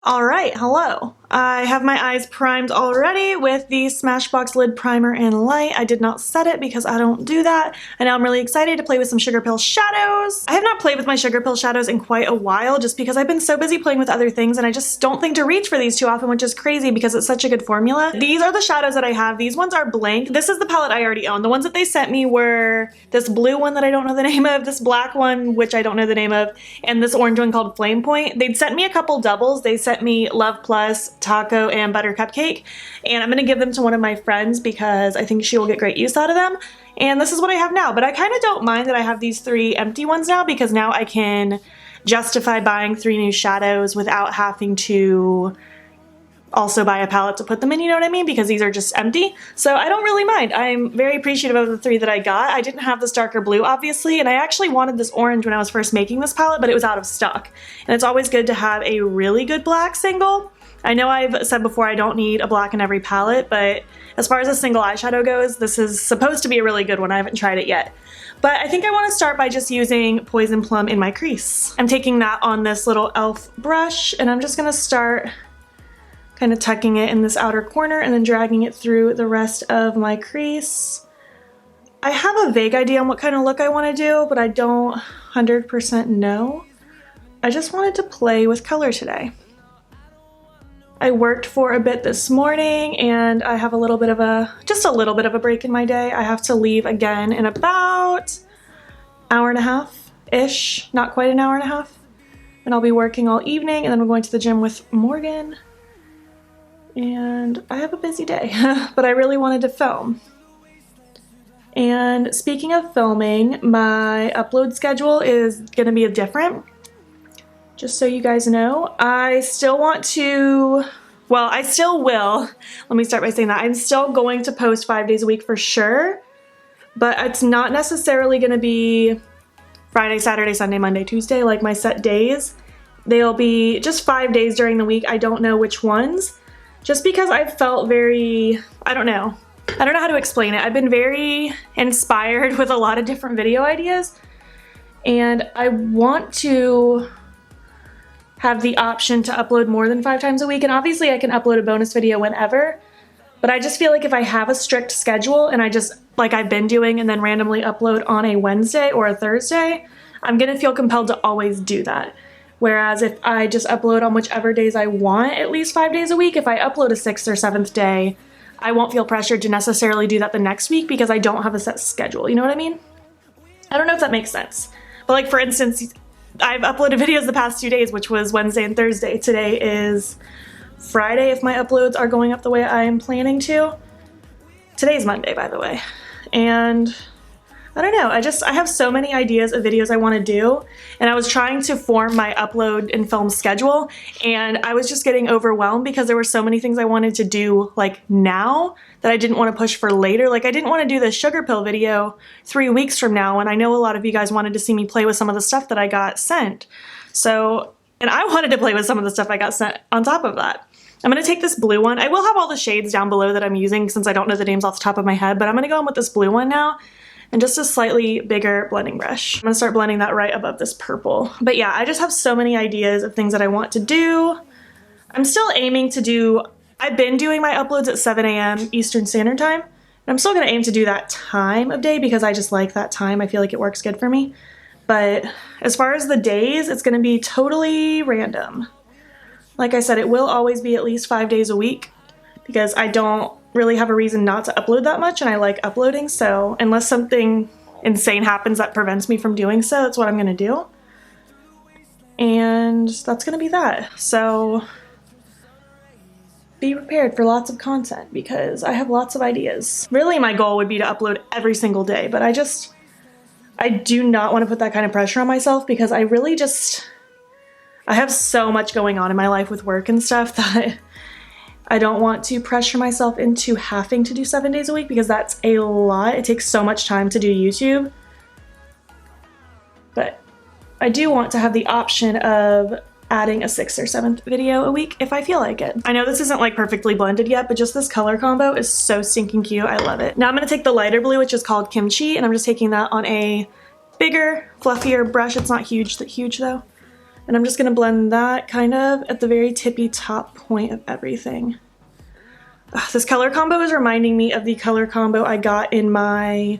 Alright, hello. I have my eyes primed already with the Smashbox Lid Primer in Light. I did not set it because I don't do that. And now I'm really excited to play with some Sugarpill shadows. I have not played with my Sugarpill shadows in quite a while just because I've been so busy playing with other things and I just don't think to reach for these too often, which is crazy because it's such a good formula. These are the shadows that I have. These ones are blank. This is the palette I already own. The ones that they sent me were this blue one that I don't know the name of, this black one, which I don't know the name of, and this orange one called Flame Point. They'd sent me a couple doubles. They sent me Love Plus, Taco, and Buttercupcake, and I'm gonna give them to one of my friends because I think she will get great use out of them. And this is what I have now, but I kind of don't mind that I have these 3 empty ones now because now I can justify buying 3 new shadows without having to also buy a palette to put them in, you know what I mean? Because these are just empty. So I don't really mind. I'm very appreciative of the 3 that I got. I didn't have this darker blue, obviously, and I actually wanted this orange when I was first making this palette, but it was out of stock. And it's always good to have a really good black single. I know I've said before I don't need a black in every palette, but as far as a single eyeshadow goes, this is supposed to be a really good one. I haven't tried it yet. But I think I want to start by just using Poison Plum in my crease. I'm taking that on this little e.l.f. brush, and I'm just going to start kind of tucking it in this outer corner and then dragging it through the rest of my crease. I have a vague idea on what kind of look I want to do, but I don't 100% know. I just wanted to play with color today. I worked for a bit this morning and I have just a little bit of a break in my day. I have to leave again in about an hour and a half-ish, not quite an hour and a half. And I'll be working all evening and then we're going to the gym with Morgan. And I have a busy day, but I really wanted to film. And speaking of filming, my upload schedule is gonna be different. Just so you guys know, I still want to, well, I still will. Let me start by saying that. I'm still going to post 5 days a week for sure, but it's not necessarily gonna be Friday, Saturday, Sunday, Monday, Tuesday, like my set days. They'll be just 5 days during the week. I don't know which ones, just because I felt very, I don't know how to explain it. I've been very inspired with a lot of different video ideas, and I want to have the option to upload more than 5 times a week, and obviously I can upload a bonus video whenever, but I just feel like if I have a strict schedule and I just, like I've been doing, and then randomly upload on a Wednesday or a Thursday, I'm gonna feel compelled to always do that. Whereas if I just upload on whichever days I want, at least 5 days a week, if I upload a 6th or 7th day, I won't feel pressured to necessarily do that the next week because I don't have a set schedule, you know what I mean? I don't know if that makes sense. But like for instance, I've uploaded videos the past 2 days, which was Wednesday and Thursday. Today is Friday if my uploads are going up the way I'm planning to. Today's Monday, by the way. And I don't know, I have so many ideas of videos I want to do, and I was trying to form my upload and film schedule, and I was just getting overwhelmed because there were so many things I wanted to do like now that I didn't want to push for later. Like I didn't want to do the Sugarpill video 3 weeks from now, and I know a lot of you guys wanted to see me play with some of the stuff that I got sent. So, and I wanted to play with some of the stuff I got sent on top of that. I'm going to take this blue one. I will have all the shades down below that I'm using since I don't know the names off the top of my head, but I'm going to go in with this blue one now. And just a slightly bigger blending brush. I'm gonna start blending that right above this purple. But yeah, I just have so many ideas of things that I want to do. I'm still aiming to do, I've been doing my uploads at 7 a.m. Eastern Standard Time. And I'm still gonna aim to do that time of day because I just like that time. I feel like it works good for me. But as far as the days, it's gonna be totally random. Like I said, it will always be at least 5 days a week because I don't really have a reason not to upload that much and I like uploading, so unless something insane happens that prevents me from doing so, that's what I'm gonna do. And that's gonna be that. So be prepared for lots of content because I have lots of ideas. Really my goal would be to upload every single day, but I do not want to put that kind of pressure on myself because I have so much going on in my life with work and stuff that I don't want to pressure myself into having to do 7 days a week because that's a lot. It takes so much time to do YouTube. But I do want to have the option of adding a 6th or 7th video a week if I feel like it. I know this isn't like perfectly blended yet, but just this color combo is so stinking cute. I love it. Now I'm gonna take the lighter blue, which is called Kimchi, and I'm just taking that on a bigger, fluffier brush. It's not huge though. And I'm just gonna blend that kind of at the very tippy top point of everything. Ugh, this color combo is reminding me of the color combo I got in my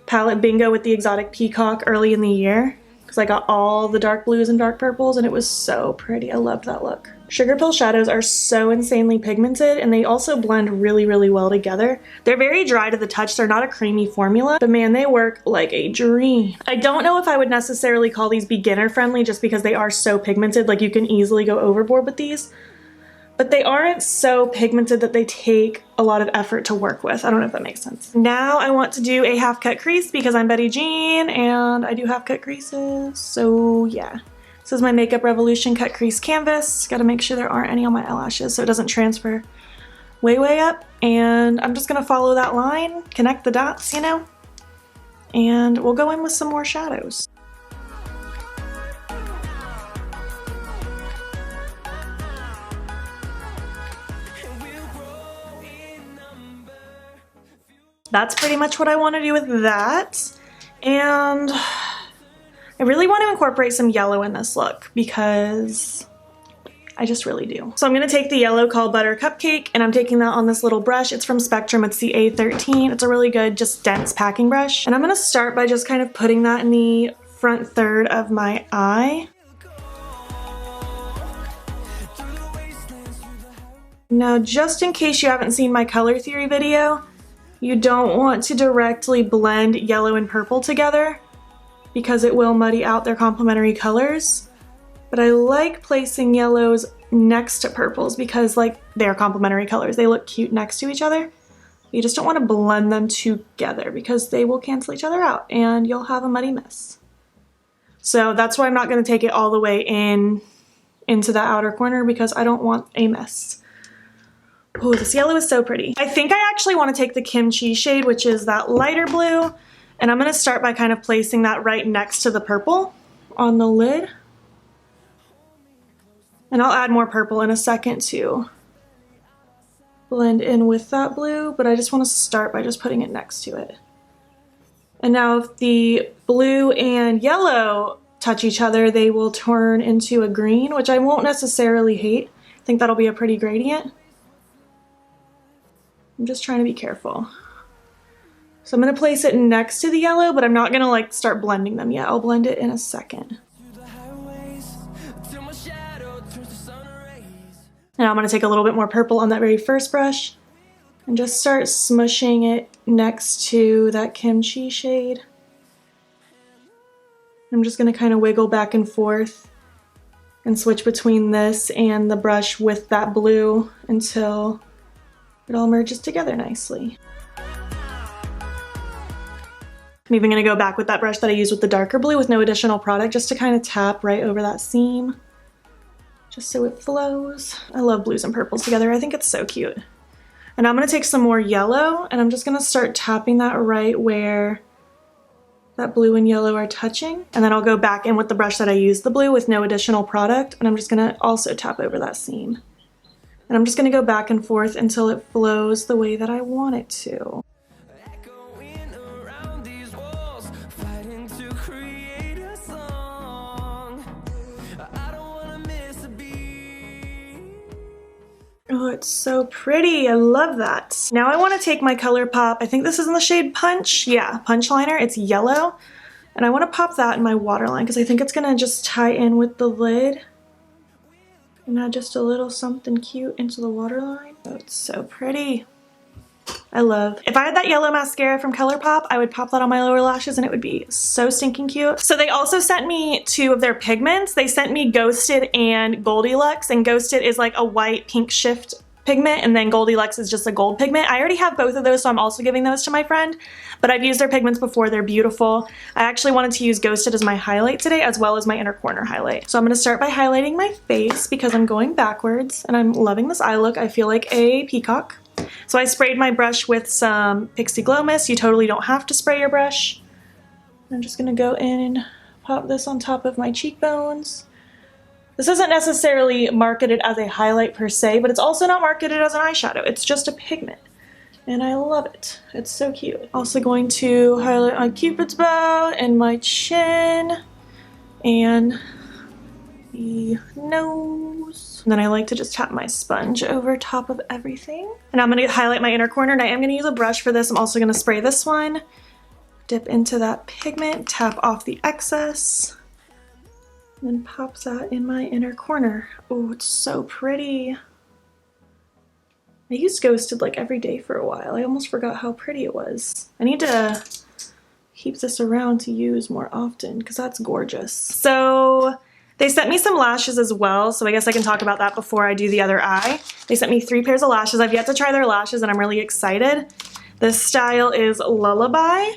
palette bingo with the exotic peacock early in the year, because I got all the dark blues and dark purples and it was so pretty. I loved that look. Sugarpill shadows are so insanely pigmented and they also blend really, really well together. They're very dry to the touch. They're not a creamy formula, but man, they work like a dream. I don't know if I would necessarily call these beginner friendly just because they are so pigmented. Like you can easily go overboard with these, but they aren't so pigmented that they take a lot of effort to work with. I don't know if that makes sense. Now I want to do a half cut crease because I'm Betty Jean and I do half cut creases. So yeah. This is my Makeup Revolution cut crease canvas. Gotta make sure there aren't any on my eyelashes so it doesn't transfer way, way up. And I'm just gonna follow that line, connect the dots, you know, and we'll go in with some more shadows. That's pretty much what I want to do with that. And I really want to incorporate some yellow in this look because I just really do. So I'm going to take the yellow called Buttercupcake and I'm taking that on this little brush. It's from Spectrum. It's the A13. It's a really good, just dense packing brush. And I'm going to start by just kind of putting that in the front third of my eye. Now, just in case you haven't seen my color theory video, you don't want to directly blend yellow and purple together because it will muddy out their complementary colors. But I like placing yellows next to purples because like they're complementary colors. They look cute next to each other. You just don't want to blend them together because they will cancel each other out and you'll have a muddy mess. So that's why I'm not going to take it all the way into that outer corner because I don't want a mess. Oh, this yellow is so pretty. I think I actually want to take the kimchi shade, which is that lighter blue, and I'm going to start by kind of placing that right next to the purple on the lid. And I'll add more purple in a second to blend in with that blue, but I just want to start by just putting it next to it. And now if the blue and yellow touch each other, they will turn into a green, which I won't necessarily hate. I think that'll be a pretty gradient. I'm just trying to be careful. So I'm going to place it next to the yellow, but I'm not going to like start blending them yet. I'll blend it in a second. Now I'm going to take a little bit more purple on that very first brush and just start smushing it next to that kimchi shade. I'm just going to kind of wiggle back and forth and switch between this and the brush with that blue until it all merges together nicely. I'm even going to go back with that brush that I used with the darker blue with no additional product just to kind of tap right over that seam, just so it flows. I love blues and purples together. I think it's so cute. And I'm going to take some more yellow and I'm just going to start tapping that right where that blue and yellow are touching. And then I'll go back in with the brush that I used the blue with no additional product and I'm just going to also tap over that seam. And I'm just going to go back and forth until it flows the way that I want it to. Oh, it's so pretty. I love that. Now I want to take my Colourpop, I think this is in the shade Punch. Yeah, Punch Liner. It's yellow. And I want to pop that in my waterline because I think it's going to just tie in with the lid. And add just a little something cute into the waterline. Oh, it's so pretty. I love. If I had that yellow mascara from Colourpop, I would pop that on my lower lashes and it would be so stinking cute. So they also sent me 2 of their pigments. They sent me Ghosted and Goldilocks, and Ghosted is like a white pink shift pigment and then Goldilocks is just a gold pigment. I already have both of those, so I'm also giving those to my friend, but I've used their pigments before. They're beautiful. I actually wanted to use Ghosted as my highlight today as well as my inner corner highlight. So I'm going to start by highlighting my face because I'm going backwards and I'm loving this eye look. I feel like a peacock. So I sprayed my brush with some Pixi Glow Mist. You totally don't have to spray your brush. I'm just going to go in and pop this on top of my cheekbones. This isn't necessarily marketed as a highlight per se, but it's also not marketed as an eyeshadow. It's just a pigment. And I love it. It's so cute. Also going to highlight my Cupid's bow and my chin. And the nose. And then I like to just tap my sponge over top of everything. And I'm gonna highlight my inner corner, and I am gonna use a brush for this. I'm also gonna spray this one, dip into that pigment, tap off the excess, and then pop that in my inner corner. Oh, it's so pretty. I used Ghosted like every day for a while. I almost forgot how pretty it was. I need to keep this around to use more often because that's gorgeous. So they sent me some lashes as well, so I guess I can talk about that before I do the other eye. They sent me 3 pairs of lashes. I've yet to try their lashes and I'm really excited. This style is Lullaby.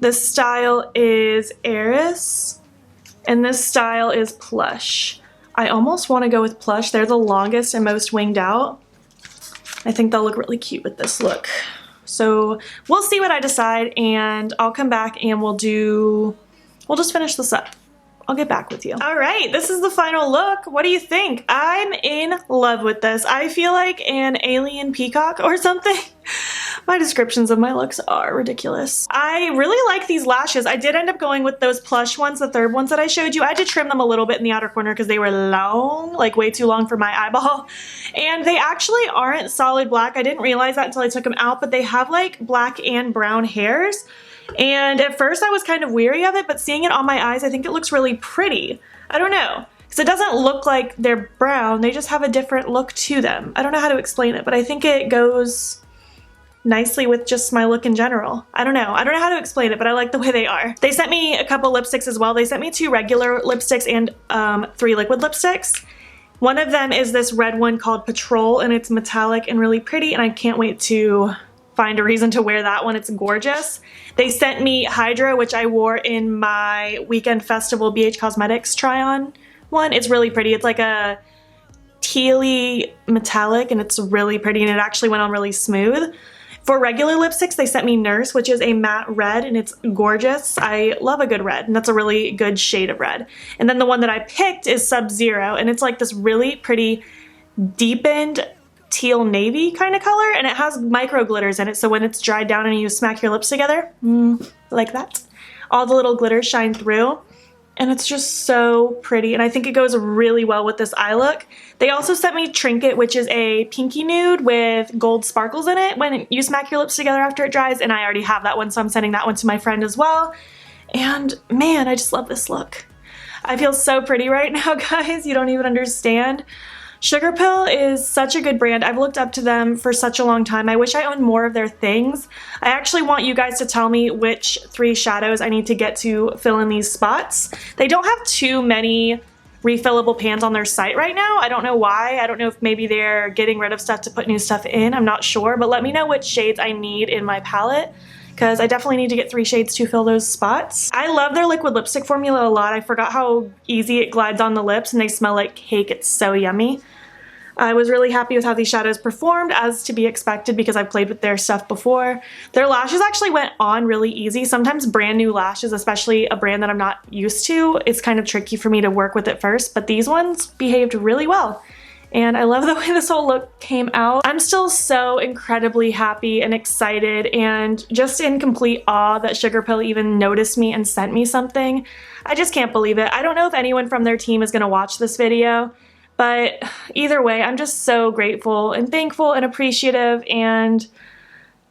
This style is Eris. And this style is Plush. I almost want to go with Plush. They're the longest and most winged out. I think they'll look really cute with this look. So we'll see what I decide, and I'll come back and we'll just finish this up. I'll get back with you. All right, this is the final look. What do you think? I'm in love with this. I feel like an alien peacock or something. My descriptions of my looks are ridiculous. I really like these lashes. I did end up going with those Plush ones, the third ones that I showed you. I did trim them a little bit in the outer corner because they were long, like way too long for my eyeball. And they actually aren't solid black. I didn't realize that until I took them out, but they have like black and brown hairs. And at first I was kind of weary of it, but seeing it on my eyes, I think it looks really pretty. I don't know, because it doesn't look like they're brown. They just have a different look to them. I don't know how to explain it, but I think it goes nicely with just my look in general. I don't know how to explain it, but I like the way they are. They sent me a couple lipsticks as well. They sent me 2 regular lipsticks and 3 liquid lipsticks. One of them is this red one called Patrol, and it's metallic and really pretty, and I can't wait to find a reason to wear that one. It's gorgeous. They sent me Hydra, which I wore in my Weekend Festival BH Cosmetics try-on one. It's really pretty. It's like a tealy metallic, and it's really pretty, and it actually went on really smooth. For regular lipsticks, they sent me Nurse, which is a matte red, and it's gorgeous. I love a good red, and that's a really good shade of red. And then the one that I picked is Sub-Zero, and it's like this really pretty deepened teal navy kind of color, and it has micro glitters in it, so when it's dried down and you smack your lips together, like that, all the little glitters shine through, and it's just so pretty, and I think it goes really well with this eye look. They also sent me Trinket, which is a pinky nude with gold sparkles in it when you smack your lips together after it dries, and I already have that one, so I'm sending that one to my friend as well. And man, I just love this look. I feel so pretty right now, guys. You don't even understand. Sugarpill is such a good brand. I've looked up to them for such a long time. I wish I owned more of their things. I actually want you guys to tell me which 3 shadows I need to get to fill in these spots. They don't have too many refillable pans on their site right now. I don't know why. I don't know if maybe they're getting rid of stuff to put new stuff in. I'm not sure, but let me know which shades I need in my palette, because I definitely need to get 3 shades to fill those spots. I love their liquid lipstick formula a lot. I forgot how easy it glides on the lips, and they smell like cake. It's so yummy. I was really happy with how these shadows performed, as to be expected because I've played with their stuff before. Their lashes actually went on really easy. Sometimes brand new lashes, especially a brand that I'm not used to, it's kind of tricky for me to work with at first, but these ones behaved really well. And I love the way this whole look came out. I'm still so incredibly happy and excited and just in complete awe that Sugarpill even noticed me and sent me something. I just can't believe it. I don't know if anyone from their team is gonna watch this video, but either way, I'm just so grateful and thankful and appreciative, and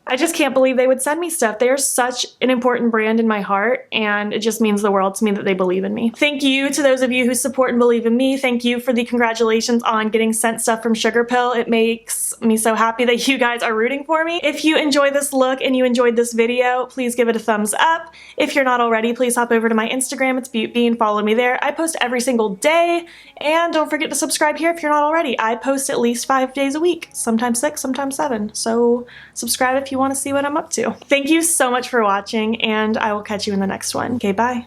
I just can't believe they would send me stuff. They are such an important brand in my heart, and it just means the world to me that they believe in me. Thank you to those of you who support and believe in me. Thank you for the congratulations on getting sent stuff from Sugarpill. It makes me so happy that you guys are rooting for me. If you enjoyed this look and you enjoyed this video, please give it a thumbs up. If you're not already, please hop over to my Instagram. It's beautbean. Follow me there. I post every single day, and don't forget to subscribe here if you're not already. I post at least 5 days a week, sometimes 6, sometimes 7. So subscribe if you want to see what I'm up to. Thank you so much for watching, and I will catch you in the next one. Okay, bye.